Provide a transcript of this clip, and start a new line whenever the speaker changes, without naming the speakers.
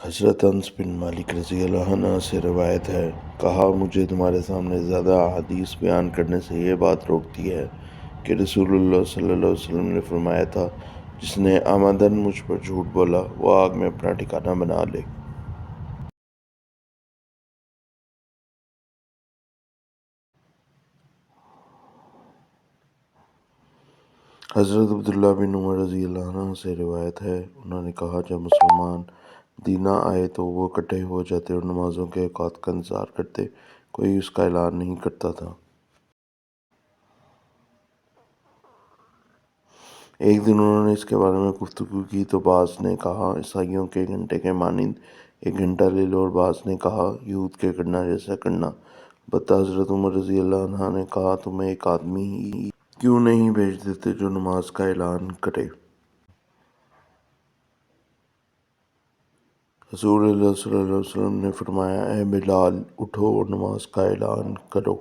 حضرت انس بن مالک رضی اللہ عنہ سے روایت ہے، کہا مجھے تمہارے سامنے زیادہ احادیث بیان کرنے سے یہ بات روکتی ہے کہ رسول اللہ صلی اللہ علیہ وسلم نے فرمایا تھا، جس نے عمدن مجھ پر جھوٹ بولا وہ آگ میں اپنا ٹھکانہ بنا لے۔ حضرت عبداللہ بن عمر رضی اللہ عنہ سے روایت ہے، انہوں نے کہا جب مسلمان مدینہ آئے تو وہ اکٹھے ہو جاتے اور نمازوں کے اوقات کا انتظار کرتے، کوئی اس کا اعلان نہیں کرتا تھا۔ ایک دن انہوں نے اس کے بارے میں گفتگو کی تو بعض نے کہا عیسائیوں کے گھنٹے کے مانند ایک گھنٹہ لے لو، اور بعض نے کہا یہود کے کرنا جیسا کرنا۔ البتہ حضرت عمر رضی اللہ عنہ نے کہا تم ایک آدمی ہی کیوں نہیں بھیج دیتے جو نماز کا اعلان کرے؟ رسول اللہ صلی اللہ علیہ وسلم نے فرمایا، اے بلال، اٹھو اور نماز کا اعلان کرو۔